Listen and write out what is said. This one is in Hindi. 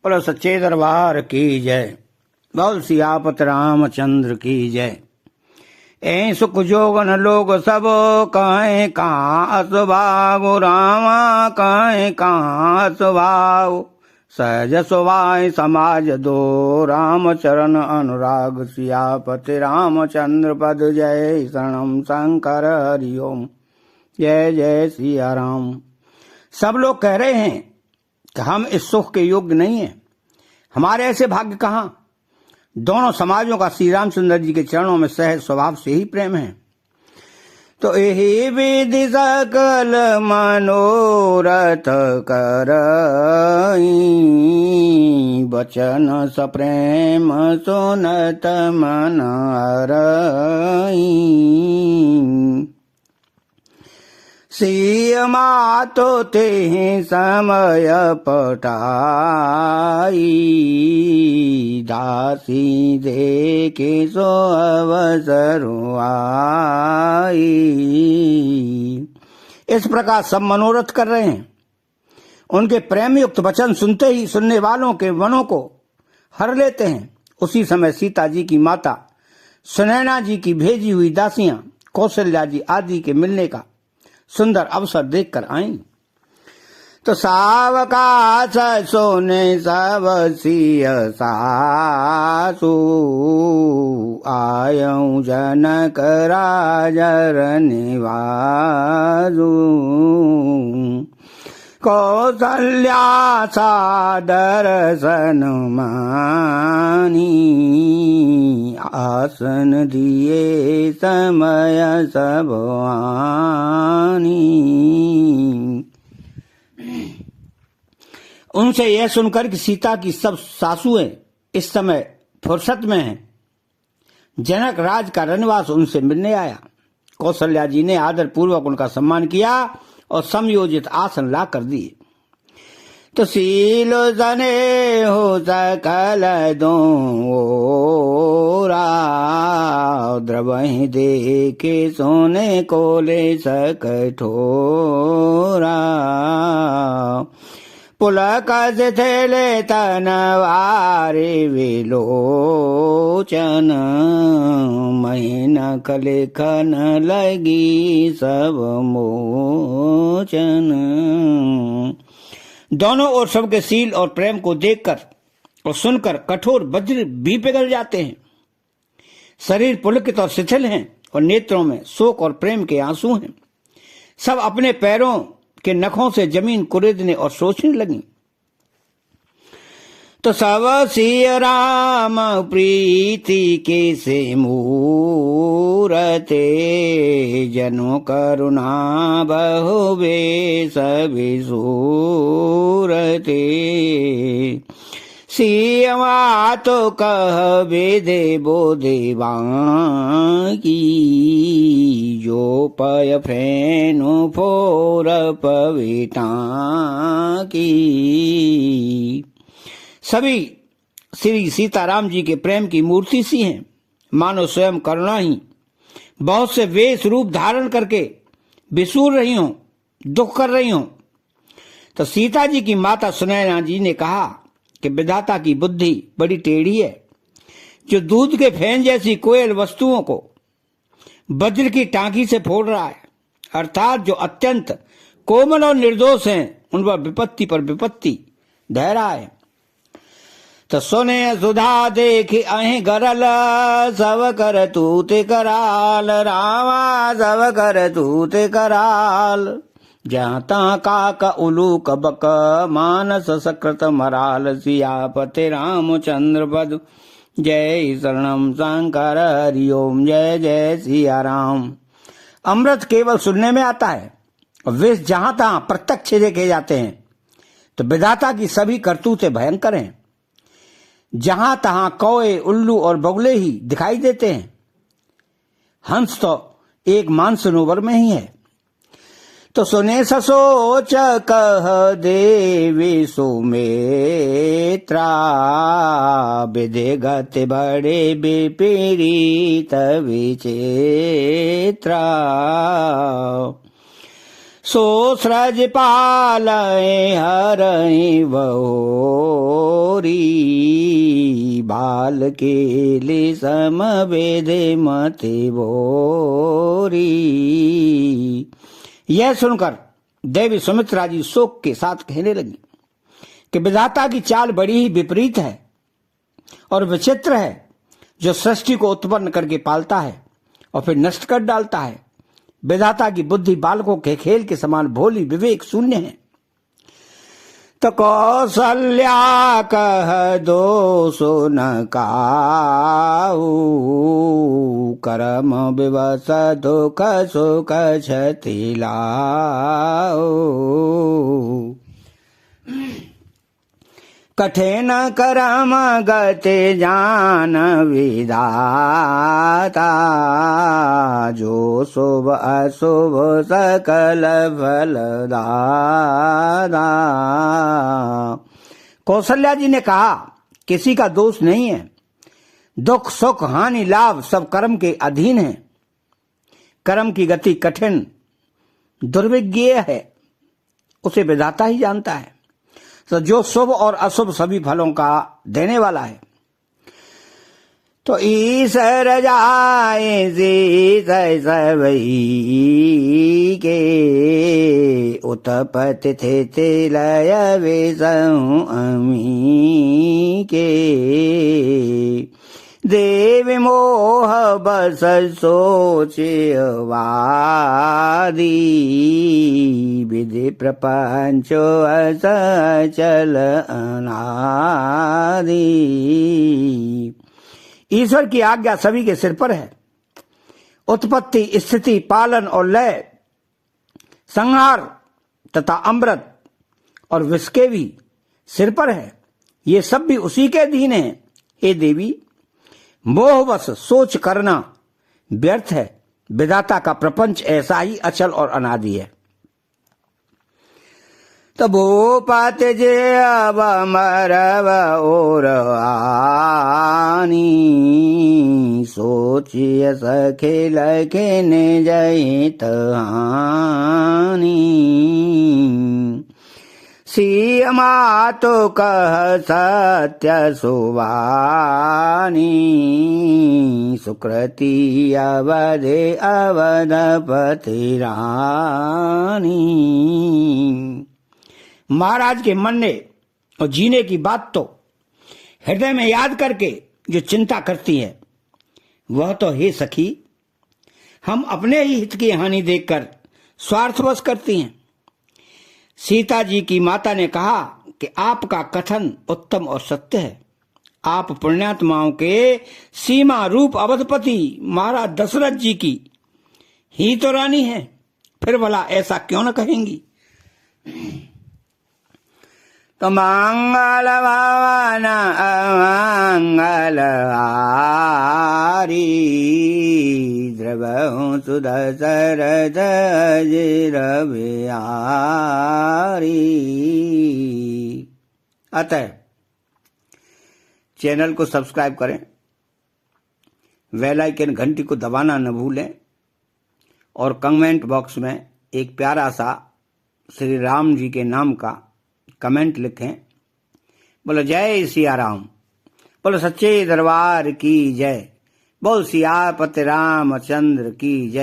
बोलो सच्चे दरबार की जय। बोल सियापत रामचंद्र की जय। ए सुख जोगन लोग सब कहें कहाँ असभाव रामा, कहें कहाँ असभाव। सहज सुभाय समाज दो राम चरण अनुराग, सियापति रामचंद्र पद जय शरणम शंकर हरिओम। जय जय सिया राम। सब लोग कह रहे हैं कि हम इस सुख के योग्य नहीं हैं, हमारे ऐसे भाग्य कहाँ। दोनों समाजों का श्री रामचंद्र जी के चरणों में सहज स्वभाव से ही प्रेम है। तो यही विधि सकल मनोरथ करई, बचन सप्रेम सुनत मन हरई। सिय मातो ते समय पटाई, दासी देखे सो अवसर आई। इस प्रकार सब मनोरथ कर रहे हैं। उनके प्रेम युक्त वचन सुनते ही सुनने वालों के मनों को हर लेते हैं। उसी समय सीता जी की माता सुनैना जी की भेजी हुई दासियां कौशल्या जी आदि के मिलने का सुंदर अवसर देखकर आई। तो सावकाश सोने सब सिय सासु, आयऊ जनक राजर निवासु। कौशल्या सादर सन्मानी, आसन दिए समय सब आनी। उनसे यह सुनकर कि सीता की सब सासुएं इस समय फुर्सत में हैं, जनक राज का रनवास उनसे मिलने आया। कौशल्या जी ने आदर पूर्वक उनका सम्मान किया और समयोजित आसन ला कर दिए। तो सील जने हो सकल दोरा, द्रवहि देखे सोने को ले सकठोरा। पुलक से थेले तनवारे विलोचन, महीन कलेखन लगी सब मोचन। दोनों ओर सबके सील और प्रेम को देखकर और सुनकर कठोर वज्र भी पिघल जाते हैं। शरीर पुलकित और शिथिल हैं और नेत्रों में शोक और प्रेम के आंसू हैं। सब अपने पैरों के नखों से जमीन कुरेदने और सोचने लगी। तो सब सिय राम प्रीति के से मूरते, जनो करुणा बहुबे सभी सूरते। सियवा तो कह बेदे बोदेवा की, जो पय फ्रेनु फोर पविता की। सभी श्री सीताराम जी के प्रेम की मूर्ति सी हैं, मानो स्वयं करुणा ही बहुत से वेश रूप धारण करके बिसूर रही हों, दुख कर रही हों। तो सीता जी की माता सुनैना जी ने कहा कि विधाता की बुद्धि बड़ी टेढ़ी है, जो दूध के फैन जैसी कोयल वस्तुओं को वज्र की टांकी से फोड़ रहा है, अर्थात जो अत्यंत कोमल और निर्दोष हैं उन पर विपत्ति ढह रहा है। तो सुने सुधा देखी अहि गरल, सब कर तूते कराल रामा, सब कर तूते कराल। जहाँ तहाँ काक उलूक बक, मानस सकृत मराल। सियापति रामचंद्र पद जय शरणम शंकर हरिओम। जय जय सिया राम। अमृत केवल सुनने में आता है और विष जहां तहां प्रत्यक्ष देखे जाते हैं। तो विधाता की सभी करतूतें भयंकर हैं। जहां तहां कौए, उल्लू और बगुले ही दिखाई देते हैं। हंस तो एक मानसरोवर में ही है। तो सुने ससोच कह देवी सुमित्रा, विधि गति बड़े विपरीत विचित्रा। सो सृज पालय हरहि बहु बाल के ले सम वेदे मते बोरी। यह सुनकर देवी सुमित्रा जी शोक के साथ कहने लगी कि विधाता की चाल बड़ी ही विपरीत है और विचित्र है, जो सृष्टि को उत्पन्न करके पालता है और फिर नष्ट कर डालता है। विधाता की बुद्धि बालकों के खेल के समान भोली विवेक शून्य है। तो कौशल्या कह दोषो न काऊ, कर्म विवश दुख सुख क्षति लाऊ। कठिन कर्म गति जान विधाता, जो शुभ अशुभ सकल फल दाता। कौशल्या जी ने कहा, किसी का दोष नहीं है, दुख सुख हानि लाभ सब कर्म के अधीन है। कर्म की गति कठिन दुर्विज्ञेय है, उसे विधाता ही जानता है। तो जो शुभ और अशुभ सभी फलों का देने वाला है। तो ईश्वर जाए सबई के, उत्पत्ति थे लय विषं अमी के। देव मोह बस सोचवादी, विधि प्रपंच अचल अनादि। ईश्वर की आज्ञा सभी के सिर पर है। उत्पत्ति स्थिति पालन और लय, संहार तथा अमृत और विष के भी सिर पर है। ये सब भी उसी के अधीन है। हे देवी, मोहवश सोच करना व्यर्थ है। विधाता का प्रपंच ऐसा ही अचल और अनादि है। तो भूपत जे अब मरव और आनी, सोचिय सखे लखिन जय तहानी। सीमा तो कह सत्य सुवानी, सुकृति अवधे अवधपति रानी। महाराज के मरने और जीने की बात तो हृदय में याद करके जो चिंता करती है, वह तो हे सखी, हम अपने ही हित की हानि देखकर स्वार्थवश करती हैं। सीता जी की माता ने कहा कि आपका कथन उत्तम और सत्य है। आप पुण्यात्माओं के सीमा रूप अवधपति महाराज दशरथ जी की ही तो रानी है, फिर भला ऐसा क्यों न कहेंगी। तो मंगल भवन अमंगल हारी, द्रवहु सुदशरथ अजिर बिहारी। अतः चैनल को सब्सक्राइब करें, बेल आइकन घंटी को दबाना न भूलें और कमेंट बॉक्स में एक प्यारा सा श्री राम जी के नाम का कमेंट लिखें। बोलो जय सिया राम, बोलो सच्चे दरबार की जय, बोल सियापति रामचंद्र की जय।